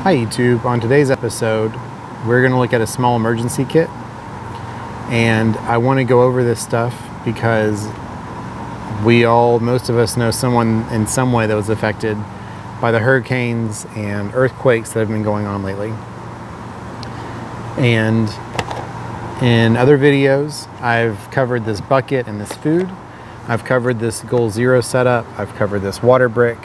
Hi YouTube, on today's episode we're going to look at a small emergency kit, and I want to go over this stuff because most of us know someone in some way that was affected by the hurricanes and earthquakes that have been going on lately. And in other videos I've covered this bucket and this food, I've covered this Goal Zero setup, I've covered this water brick.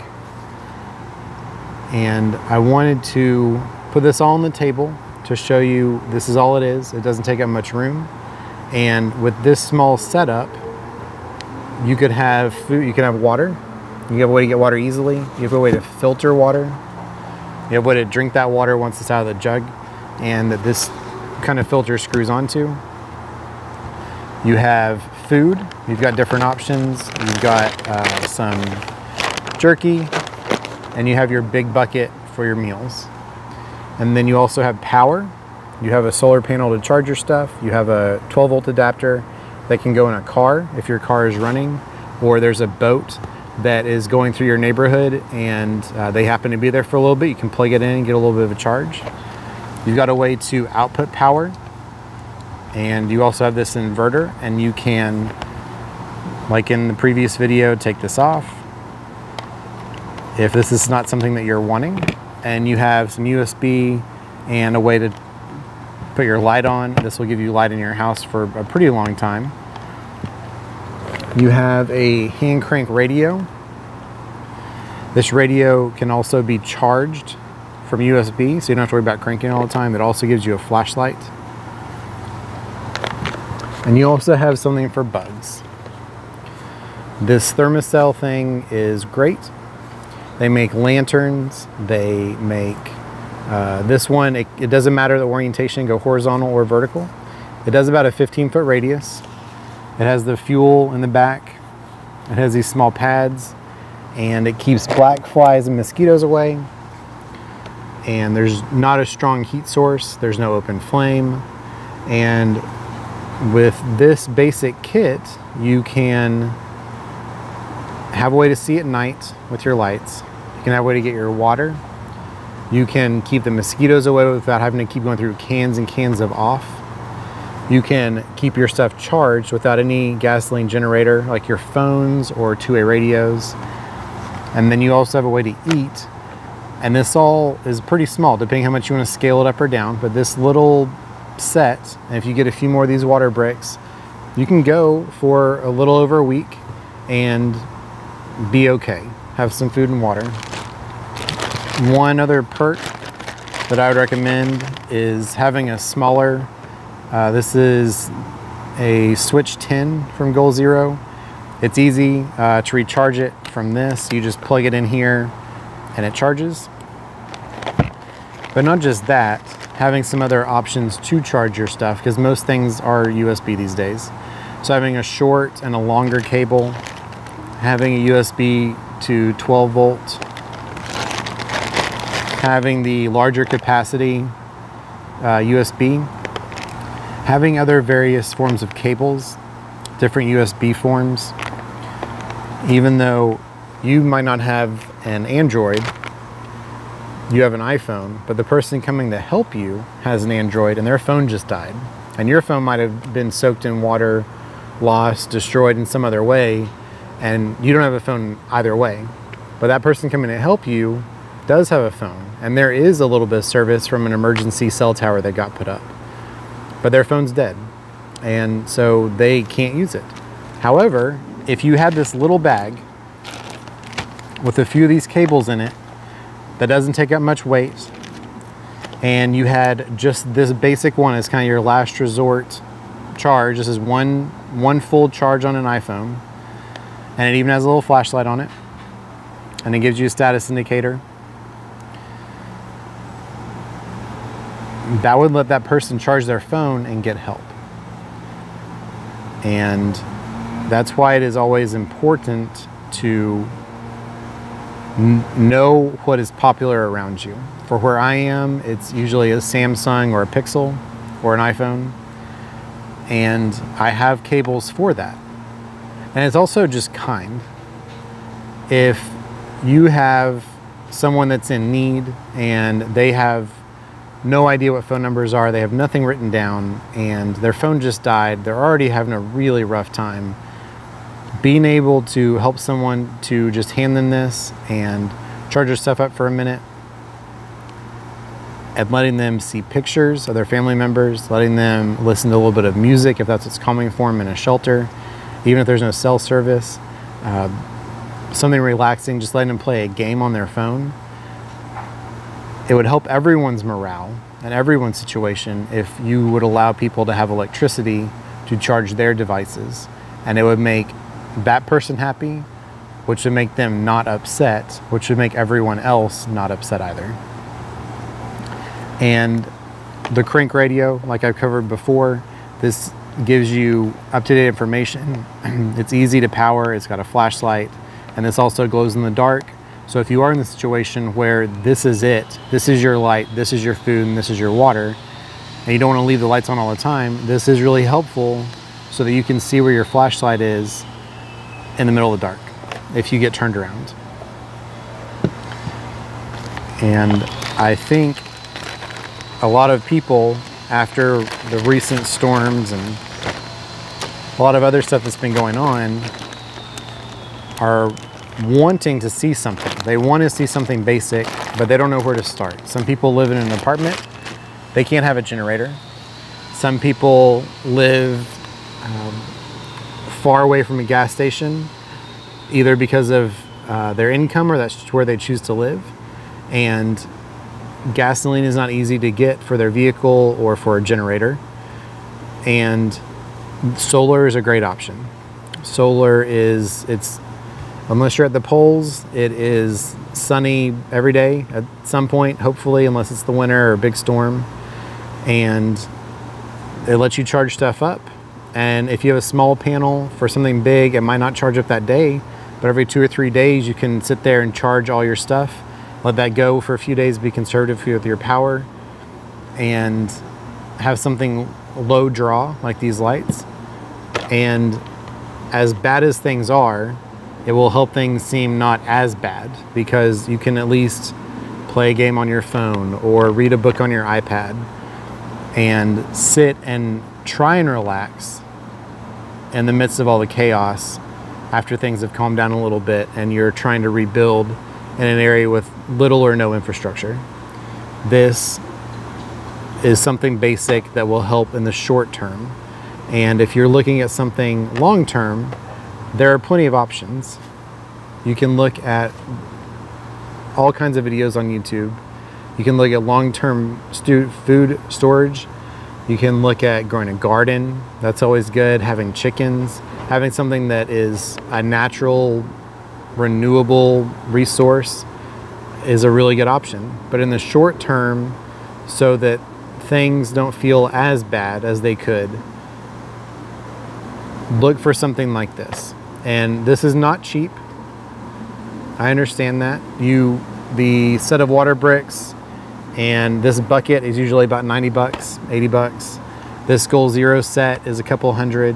And I wanted to put this all on the table to show you this is all it is. It doesn't take up much room. And with this small setup, you could have food, you can have water. You have a way to get water easily. You have a way to filter water. You have a way to drink that water once it's out of the jug, and that this kind of filter screws onto. You have food. You've got different options. You've got some jerky, and you have your big bucket for your meals. And then you also have power. You have a solar panel to charge your stuff. You have a 12-volt adapter that can go in a car if your car is running, or there's a boat that is going through your neighborhood and they happen to be there for a little bit. You can plug it in and get a little bit of a charge. You've got a way to output power, and you also have this inverter, and you can, like in the previous video, take this off if this is not something that you're wanting. And you have some USB and a way to put your light on. This will give you light in your house for a pretty long time. You have a hand crank radio. This radio can also be charged from USB, so you don't have to worry about cranking all the time. It also gives you a flashlight. And you also have something for bugs. This thermocell thing is great. They make lanterns, they make this one, it doesn't matter the orientation, go horizontal or vertical. It does about a 15-foot radius. It has the fuel in the back. It has these small pads, and it keeps black flies and mosquitoes away. And there's not a strong heat source, there's no open flame. And with this basic kit, you can have a way to see at night with your lights. You can have a way to get your water. You can keep the mosquitoes away without having to keep going through cans and cans of off. You can keep your stuff charged without any gasoline generator, like your phones or two-way radios. And then you also have a way to eat. And this all is pretty small, depending how much you want to scale it up or down. But this little set, and if you get a few more of these water bricks, you can go for a little over a week and be okay. Have some food and water. One other perk that I would recommend is having a smaller, this is a Switch 10 from Goal Zero. It's easy to recharge it from this. You just plug it in here and it charges. But not just that, having some other options to charge your stuff, because most things are USB these days. So having a short and a longer cable, having a USB to 12 volt, having the larger capacity USB, having other various forms of cables, different USB forms. Even though you might not have an Android, you have an iPhone, but the person coming to help you has an Android and their phone just died. And your phone might have been soaked in water, lost, destroyed in some other way, and you don't have a phone either way. But that person coming to help you does have a phone, and there is a little bit of service from an emergency cell tower that got put up. But their phone's dead, and so they can't use it. However, if you had this little bag with a few of these cables in it that doesn't take up much weight, and you had just this basic one as kind of your last resort charge, this is one full charge on an iPhone, and it even has a little flashlight on it, and it gives you a status indicator. That would let that person charge their phone and get help. And that's why it is always important to know what is popular around you. For where I am, it's usually a Samsung or a Pixel or an iPhone, and I have cables for that. And it's also just kind. If you have someone that's in need and they have no idea what phone numbers are, they have nothing written down, and their phone just died, they're already having a really rough time, being able to help someone to just hand them this and charge their stuff up for a minute, and letting them see pictures of their family members, letting them listen to a little bit of music if that's what's calming for them in a shelter, even if there's no cell service, something relaxing, just letting them play a game on their phone. It would help everyone's morale and everyone's situation if you would allow people to have electricity to charge their devices, and it would make that person happy, which would make them not upset, which would make everyone else not upset either. And the Crank radio, like I've covered before, this gives you up-to-date information. It's easy to power, it's got a flashlight, and this also glows in the dark. So if you are in the situation where this is it, this is your light, this is your food, and this is your water, and you don't want to leave the lights on all the time, this is really helpful so that you can see where your flashlight is in the middle of the dark if you get turned around. And I think a lot of people, after the recent storms and a lot of other stuff that's been going on, are wanting to see something. They want to see something basic, but they don't know where to start. Some people live in an apartment, they can't have a generator. Some people live far away from a gas station, either because of their income or that's just where they choose to live. And gasoline is not easy to get for their vehicle or for a generator. And solar is a great option. Solar is, unless you're at the poles, it is sunny every day at some point, hopefully, unless it's the winter or a big storm. And it lets you charge stuff up. And if you have a small panel for something big, it might not charge up that day, but every 2 or 3 days you can sit there and charge all your stuff. Let that go for a few days, be conservative with your power, and have something low draw like these lights. And as bad as things are, it will help things seem not as bad, because you can at least play a game on your phone or read a book on your iPad and sit and try and relax in the midst of all the chaos after things have calmed down a little bit and you're trying to rebuild in an area with little or no infrastructure. This is something basic that will help in the short term. And if you're looking at something long term, there are plenty of options. You can look at all kinds of videos on YouTube. You can look at long-term food storage. You can look at growing a garden. That's always good. Having chickens. Having something that is a natural, renewable resource is a really good option. But in the short term, so that things don't feel as bad as they could, look for something like this. And this is not cheap. I understand that. The set of water bricks and this bucket is usually about 90 bucks, 80 bucks. This Goal Zero set is a couple hundred.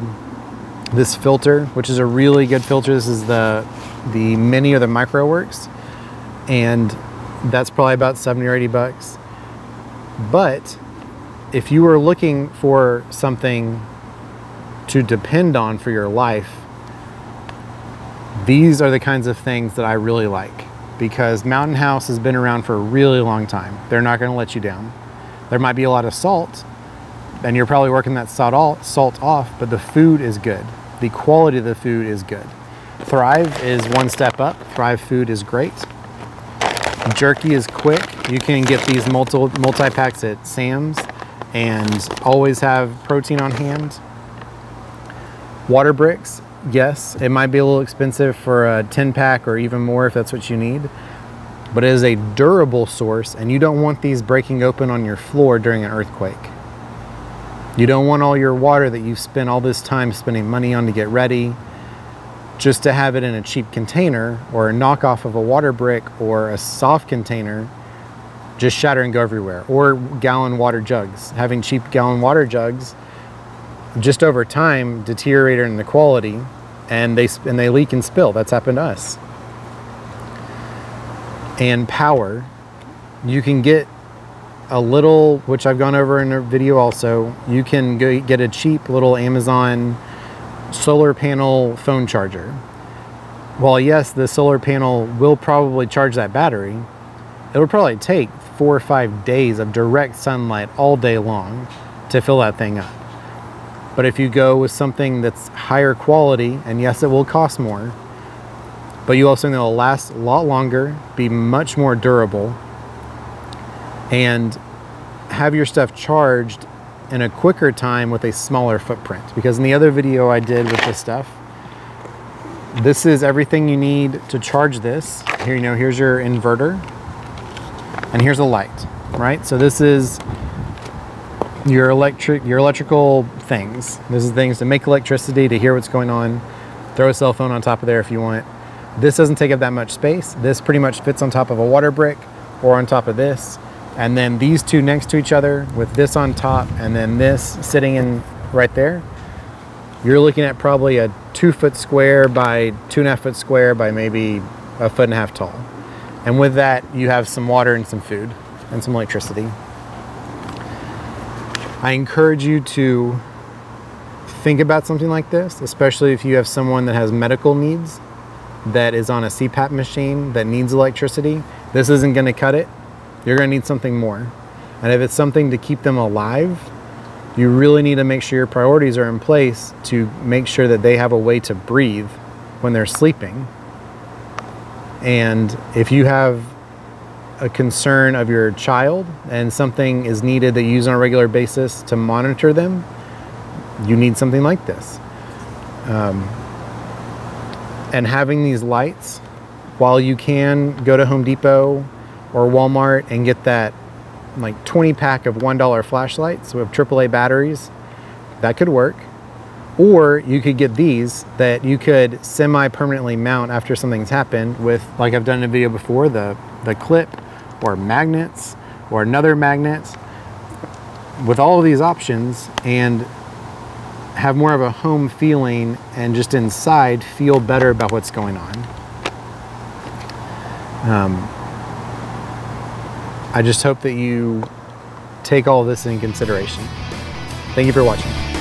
This filter, which is a really good filter, this is the mini or the micro works, and that's probably about 70 or 80 bucks. But if you were looking for something to depend on for your life, these are the kinds of things that I really like, because Mountain House has been around for a really long time. They're not going to let you down. There might be a lot of salt, and you're probably working that salt off, but the food is good. The quality of the food is good. Thrive is one step up. Thrive food is great. Jerky is quick. You can get these multi-packs at Sam's and always have protein on hand. Water bricks, yes, it might be a little expensive for a 10-pack or even more if that's what you need, but it is a durable source, and you don't want these breaking open on your floor during an earthquake. You don't want all your water that you've spent all this time spending money on to get ready, just to have it in a cheap container or a knockoff of a water brick or a soft container, just shatter and go everywhere. Or gallon water jugs. Having cheap gallon water jugs, just over time, deteriorate in the quality, and they leak and spill. That's happened to us. and power, you can get a little, which I've gone over in a video also, you can go get a cheap little Amazon solar panel phone charger. While yes, the solar panel will probably charge that battery, it'll probably take 4 or 5 days of direct sunlight all day long to fill that thing up. But if you go with something that's higher quality, and yes, it will cost more, but you also know it'll last a lot longer, be much more durable, and have your stuff charged in a quicker time with a smaller footprint. Because in the other video I did with this stuff, this is everything you need to charge this. Here, you know, here's your inverter, and here's a light, right? So this is your electrical things. This is things to make electricity, to hear what's going on. Throw a cell phone on top of there if you want. This doesn't take up that much space. This pretty much fits on top of a water brick or on top of this. And then these two next to each other with this on top and then this sitting in right there. You're looking at probably a 2 foot square by 2.5 foot square by maybe 1.5 foot tall. And with that, you have some water and some food and some electricity. I encourage you to think about something like this, especially if you have someone that has medical needs, that is on a CPAP machine, that needs electricity. This isn't gonna cut it. You're gonna need something more. And if it's something to keep them alive, you really need to make sure your priorities are in place to make sure that they have a way to breathe when they're sleeping. And if you have a concern of your child and something is needed that you use on a regular basis to monitor them, you need something like this. And having these lights, while you can go to Home Depot or Walmart and get that like 20 pack of $1 flashlights with AAA batteries, that could work. Or you could get these that you could semi-permanently mount after something's happened with, like I've done in a video before, the clip or magnets or another magnet, with all of these options, and have more of a home feeling and just inside feel better about what's going on. I just hope that you take all of this in consideration. Thank you for watching.